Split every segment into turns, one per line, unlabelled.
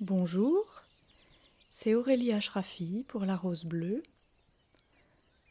Bonjour, c'est Aurélie Ashrafi pour la Rose Bleue.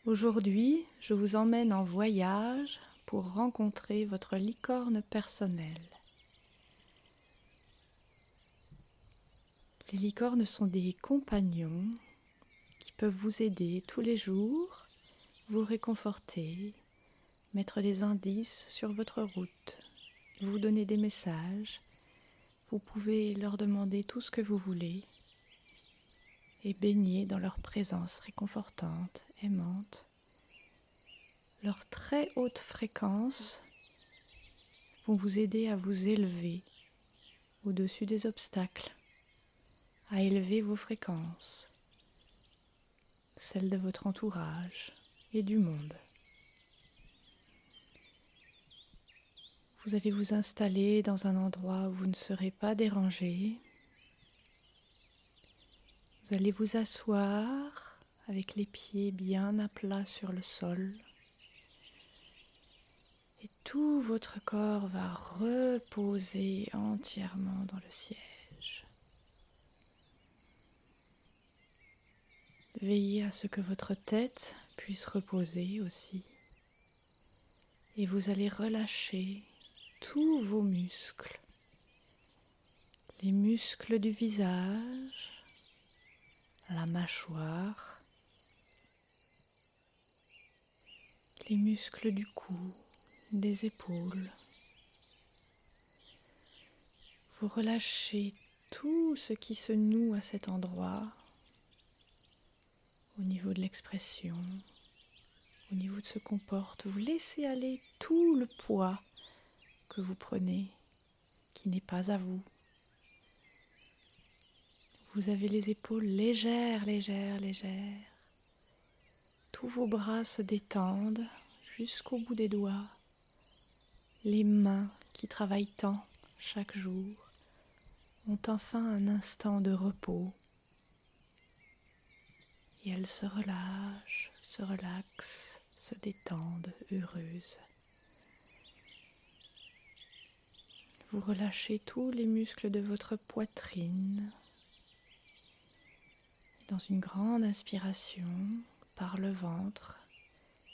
Aujourd'hui, je vous emmène en voyage pour rencontrer votre licorne personnelle. Les licornes sont des compagnons qui peuvent vous aider tous les jours, vous réconforter, mettre des indices sur votre route, vous donner des messages. Vous pouvez leur demander tout ce que vous voulez et baigner dans leur présence réconfortante, aimante. Leurs très hautes fréquences vont vous aider à vous élever au-dessus des obstacles, à élever vos fréquences, celles de votre entourage et du monde. Vous allez vous installer dans un endroit où vous ne serez pas dérangé. Vous allez vous asseoir avec les pieds bien à plat sur le sol. Et tout votre corps va reposer entièrement dans le siège. Veillez à ce que votre tête puisse reposer aussi. Et vous allez relâcher tous vos muscles. Les muscles du visage, la mâchoire, les muscles du cou, des épaules. Vous relâchez tout ce qui se noue à cet endroit, au niveau de l'expression, au niveau de ce qu'on porte. Vous laissez aller tout le poids que vous prenez, qui n'est pas à vous. Vous avez les épaules légères, légères, légères. Tous vos bras se détendent jusqu'au bout des doigts. Les mains qui travaillent tant chaque jour ont enfin un instant de repos. Et elles se relâchent, se relaxent, se détendent, heureuses. Vous relâchez tous les muscles de votre poitrine. Dans une grande inspiration par le ventre,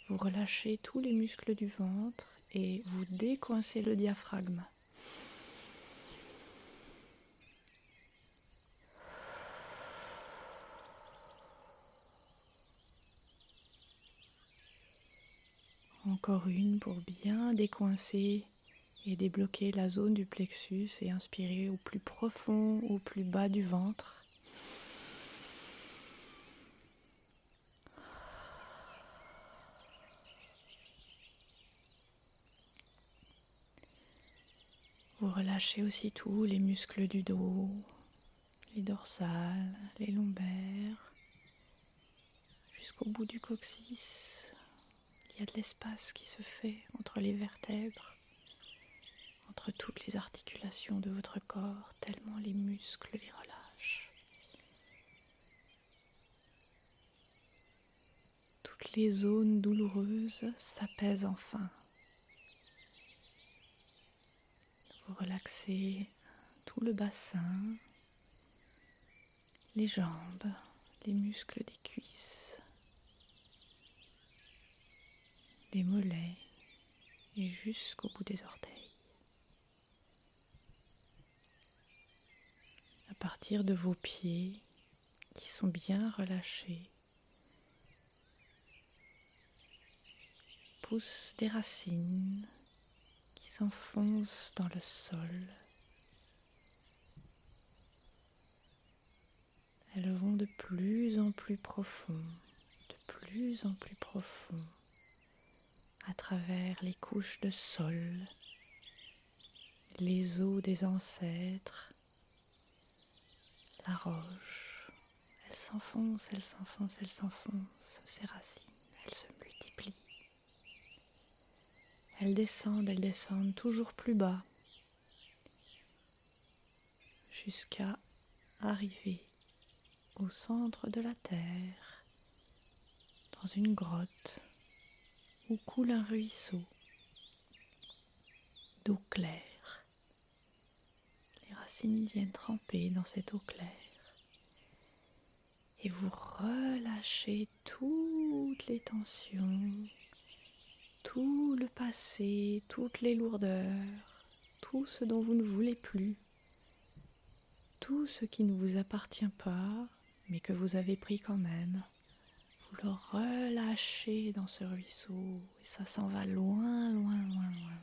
vous relâchez tous les muscles du ventre et vous décoincez le diaphragme. Encore une pour bien décoincer et débloquer la zone du plexus et inspirer au plus profond, au plus bas du ventre. Vous relâchez aussi tous les muscles du dos, les dorsales, les lombaires, jusqu'au bout du coccyx. Il y a de l'espace qui se fait entre les vertèbres, entre toutes les articulations de votre corps, tellement les muscles les relâchent. Toutes les zones douloureuses s'apaisent enfin. Vous relaxez tout le bassin, les jambes, les muscles des cuisses, des mollets et jusqu'au bout des orteils. À partir de vos pieds qui sont bien relâchés, poussent des racines qui s'enfoncent dans le sol. Elles vont de plus en plus profond, de plus en plus profond, à travers les couches de sol, les os des ancêtres, la roche. Elles s'enfoncent, elles s'enfoncent, elles s'enfoncent, ces racines, elles se multiplient. Elles descendent toujours plus bas, jusqu'à arriver au centre de la terre, dans une grotte où coule un ruisseau d'eau claire. Les racines viennent tremper dans cette eau claire. Et vous relâchez toutes les tensions, tout le passé, toutes les lourdeurs, tout ce dont vous ne voulez plus, tout ce qui ne vous appartient pas, mais que vous avez pris quand même. Vous le relâchez dans ce ruisseau et ça s'en va loin, loin, loin, loin.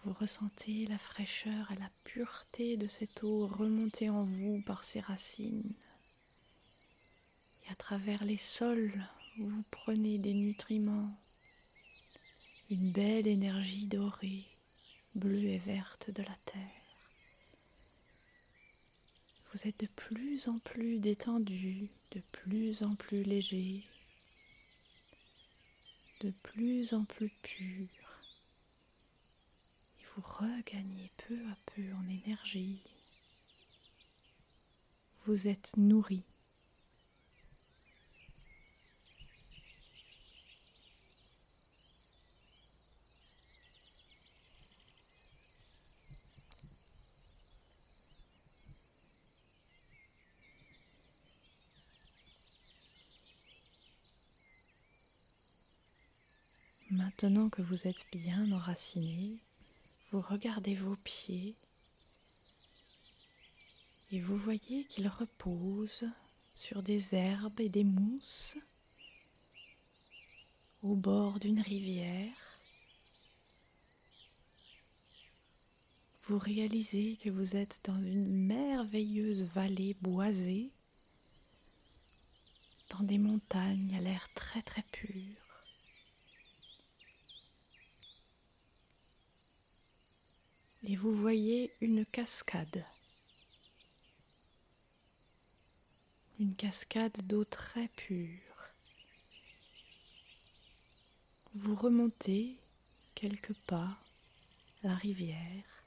Vous ressentez la fraîcheur et la pureté de cette eau remonter en vous par ses racines. Et à travers les sols, vous prenez des nutriments, une belle énergie dorée, bleue et verte de la terre. Vous êtes de plus en plus détendu, de plus en plus léger, de plus en plus pur. Et vous regagnez peu à peu en énergie. Vous êtes nourri. Maintenant que vous êtes bien enraciné, vous regardez vos pieds et vous voyez qu'ils reposent sur des herbes et des mousses au bord d'une rivière. Vous réalisez que vous êtes dans une merveilleuse vallée boisée, dans des montagnes à l'air très très pur. Et vous voyez une cascade d'eau très pure. Vous remontez quelques pas la rivière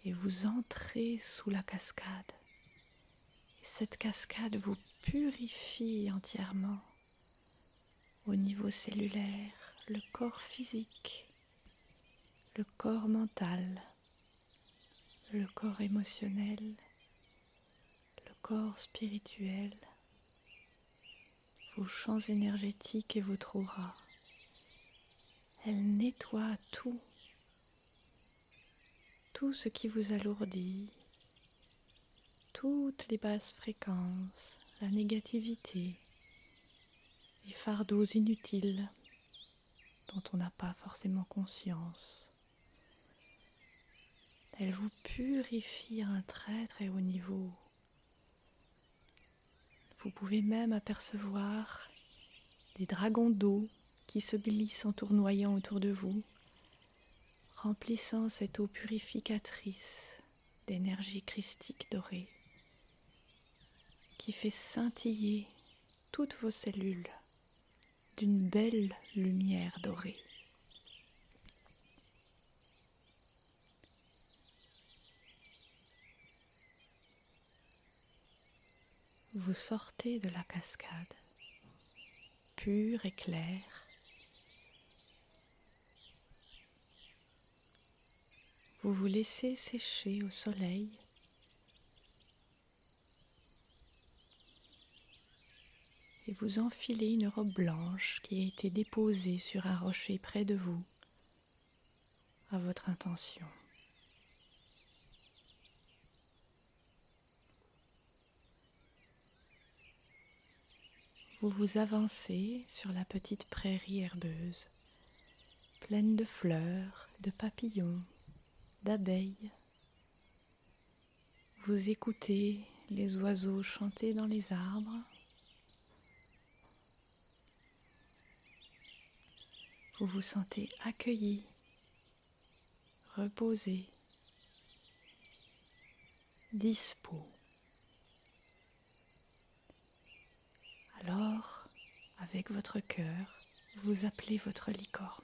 et vous entrez sous la cascade. Et cette cascade vous purifie entièrement au niveau cellulaire, le corps physique, le corps mental, le corps émotionnel, le corps spirituel, vos champs énergétiques et votre aura. Elle nettoie tout ce qui vous alourdit, toutes les basses fréquences, la négativité, les fardeaux inutiles dont on n'a pas forcément conscience. Elle vous purifie à un très très haut niveau. Vous pouvez même apercevoir des dragons d'eau qui se glissent en tournoyant autour de vous, remplissant cette eau purificatrice d'énergie christique dorée qui fait scintiller toutes vos cellules d'une belle lumière dorée. Vous sortez de la cascade, pure et claire. Vous vous laissez sécher au soleil. Et vous enfilez une robe blanche qui a été déposée sur un rocher près de vous, à votre intention. Vous vous avancez sur la petite prairie herbeuse, pleine de fleurs, de papillons, d'abeilles. Vous écoutez les oiseaux chanter dans les arbres. Vous vous sentez accueilli, reposé, dispo. Alors, avec votre cœur, vous appelez votre licorne.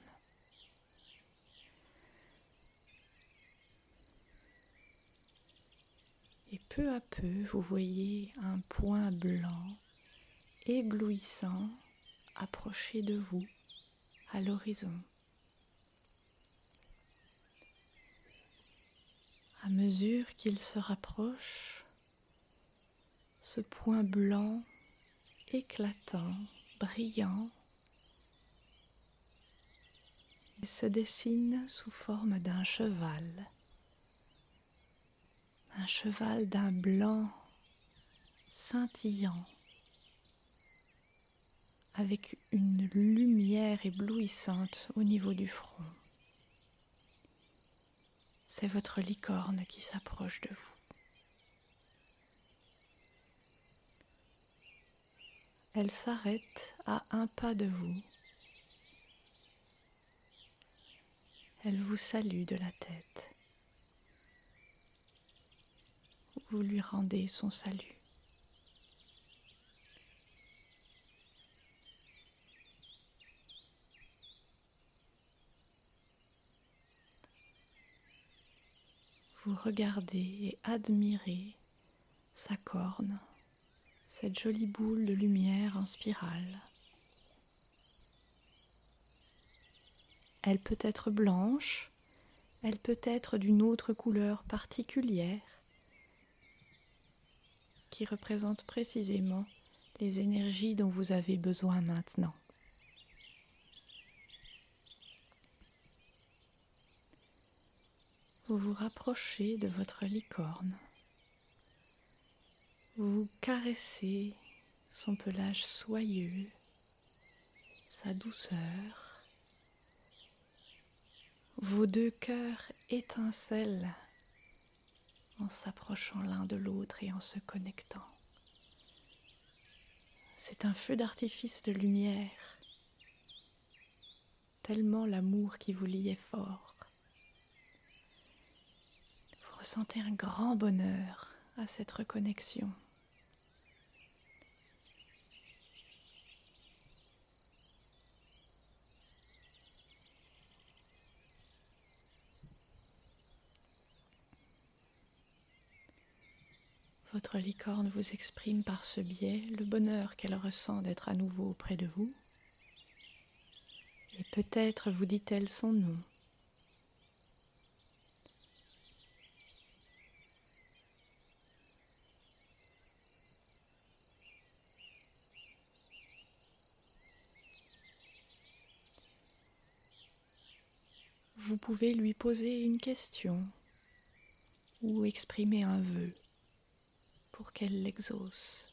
Et peu à peu, vous voyez un point blanc, éblouissant, approcher de vous, à l'horizon. À mesure qu'il se rapproche, ce point blanc, éclatant, brillant, se dessine sous forme d'un cheval d'un blanc scintillant, avec une lumière éblouissante au niveau du front. C'est votre licorne qui s'approche de vous. Elle s'arrête à un pas de vous. Elle vous salue de la tête. Vous lui rendez son salut. Vous regardez et admirez sa corne, cette jolie boule de lumière en spirale. Elle peut être blanche, elle peut être d'une autre couleur particulière qui représente précisément les énergies dont vous avez besoin maintenant. Vous vous rapprochez de votre licorne. Vous caressez son pelage soyeux, sa douceur. Vos deux cœurs étincellent en s'approchant l'un de l'autre et en se connectant. C'est un feu d'artifice de lumière, tellement l'amour qui vous lie est fort. Vous ressentez un grand bonheur à cette reconnexion. Votre licorne vous exprime par ce biais le bonheur qu'elle ressent d'être à nouveau auprès de vous. Et peut-être vous dit-elle son nom. Vous pouvez lui poser une question ou exprimer un vœu pour qu'elle l'exauce.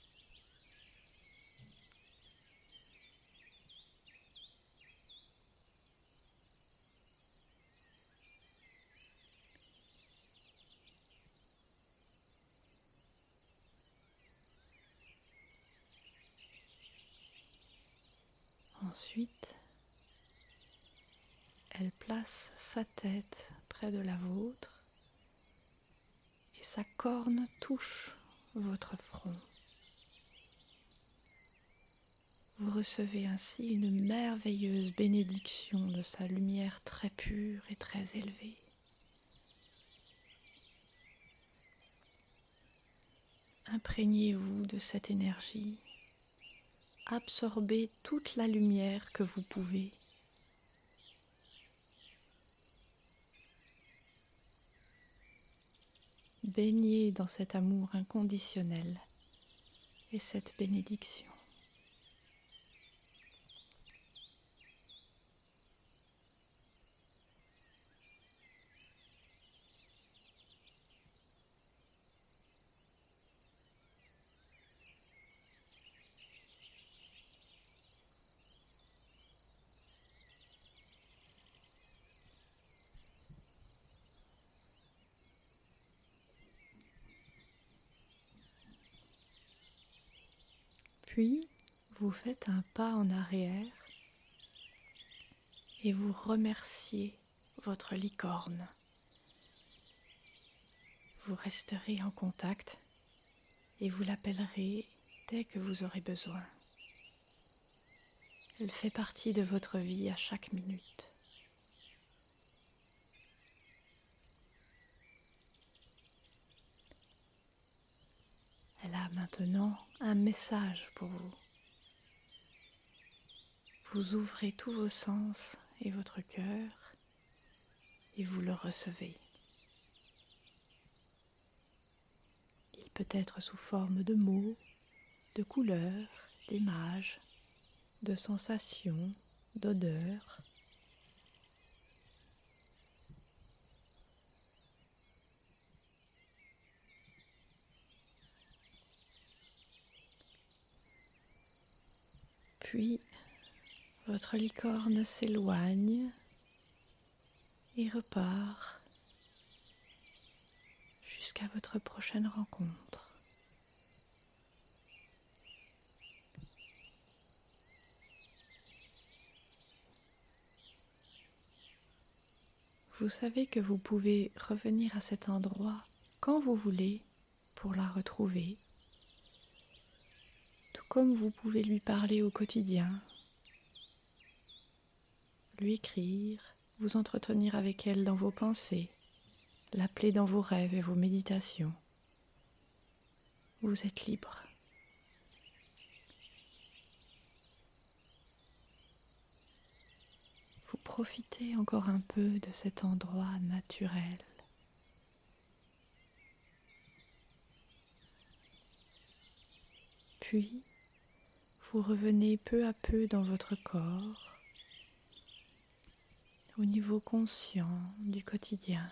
Ensuite, elle place sa tête près de la vôtre et sa corne touche votre front. Vous recevez ainsi une merveilleuse bénédiction de sa lumière très pure et très élevée. Imprégnez-vous de cette énergie, absorbez toute la lumière que vous pouvez. Baignez dans cet amour inconditionnel et cette bénédiction. Puis, vous faites un pas en arrière et vous remerciez votre licorne. Vous resterez en contact et vous l'appellerez dès que vous aurez besoin. Elle fait partie de votre vie à chaque minute. Elle a maintenant un message pour vous. Vous ouvrez tous vos sens et votre cœur et vous le recevez. peut-être sous forme de mots, de couleurs, d'images, de sensations, d'odeurs. Puis, votre licorne s'éloigne et repart jusqu'à votre prochaine rencontre. Vous savez que vous pouvez revenir à cet endroit quand vous voulez pour la retrouver, tout comme vous pouvez lui parler au quotidien, lui écrire, vous entretenir avec elle dans vos pensées, l'appeler dans vos rêves et vos méditations. Vous êtes libre. Vous profitez encore un peu de cet endroit naturel. Puis, vous revenez peu à peu dans votre corps, au niveau conscient du quotidien.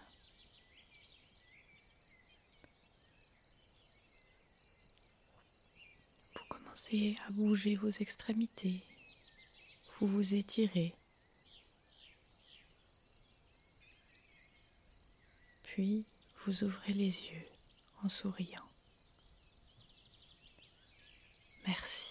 Vous commencez à bouger vos extrémités, vous vous étirez. Puis, vous ouvrez les yeux en souriant. Merci.